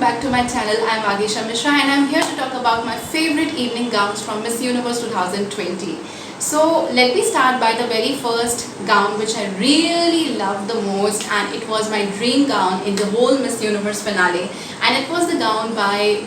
back to my channel. I'm Agisha Mishra and I'm here to talk about my favorite evening gowns from Miss Universe 2020. So let me start by the very first gown which I really loved the most, and it was my dream gown in the whole Miss Universe finale, and it was the gown by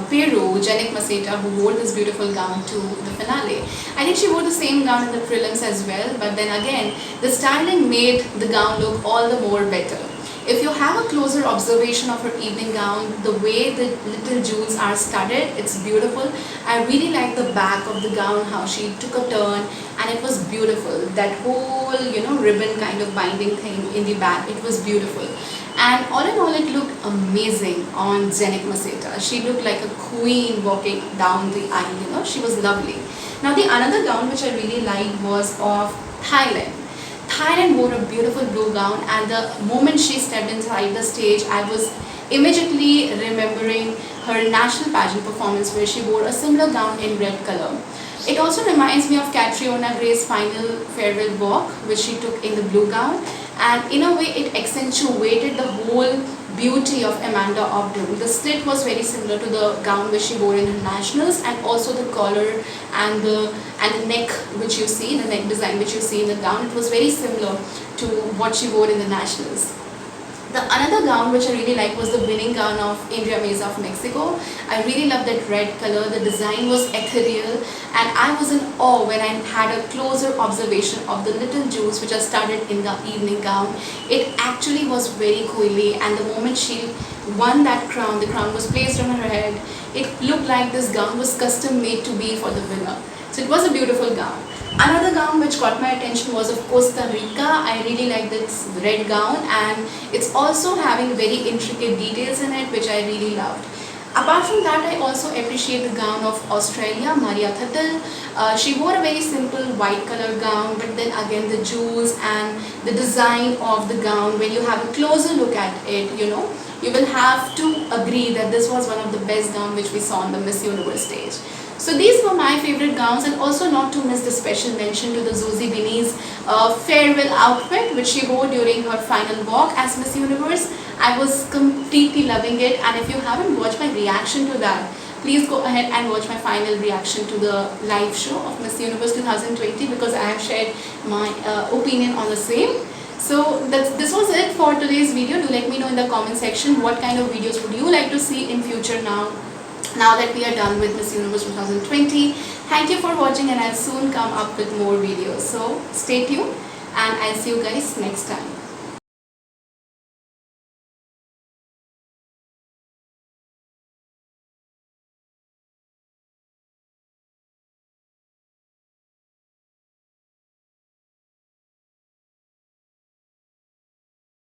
Peru, Janik Maseta, who wore this beautiful gown to the finale. I think she wore the same gown in the prelims as well, but then again the styling made the gown look all the more better. If you have a closer observation of her evening gown, the way the little jewels are studded, it's beautiful. I really like the back of the gown, how she took a turn, and it was beautiful. That whole, ribbon kind of binding thing in the back, it was beautiful. And all in all, it looked amazing on Janik Maseta. She looked like a queen walking down the aisle, she was lovely. Now the another gown which I really liked was of Thailand. Thailand wore a beautiful blue gown, and the moment she stepped inside the stage, I was immediately remembering her national pageant performance where she wore a similar gown in red color. It also reminds me of Catriona Gray's final farewell walk which she took in the blue gown, and in a way it accentuated the whole beauty of Amanda Obdam. The slit was very similar to the gown which she wore in her nationals, and also the collar and the neck which you see, the neck design which you see in the gown, it was very similar to what she wore in the nationals. The another gown which I really liked was the winning gown of Indira Meza of Mexico. I really loved that red color. The design was ethereal, and I was in awe when I had a closer observation of the little jewels which are studded in the evening gown. It actually was very coolly, and the moment she won that crown, the crown was placed on her head, it looked like this gown was custom made to be for the winner. So it was a beautiful gown. Another gown which caught my attention was of Costa Rica. I really like this red gown, and it's also having very intricate details in it which I really loved. Apart from that, I also appreciate the gown of Australia, Maria Thattel. She wore a very simple white color gown, but then again the jewels and the design of the gown, when you have a closer look at it, you will have to agree that this was one of the best gowns which we saw on the Miss Universe stage. So these were my favorite gowns, and also not to miss the special mention to the Zuzi Bini's farewell outfit which she wore during her final walk as Miss Universe. I was completely loving it, and if you haven't watched my reaction to that, please go ahead and watch my final reaction to the live show of Miss Universe 2020, because I have shared my opinion on the same. So this was it for today's video. Do let me know in the comment section what kind of videos would you like to see in future now that we are done with Miss Universe 2020. Thank you for watching, and I'll soon come up with more videos. So stay tuned, and I'll see you guys next time.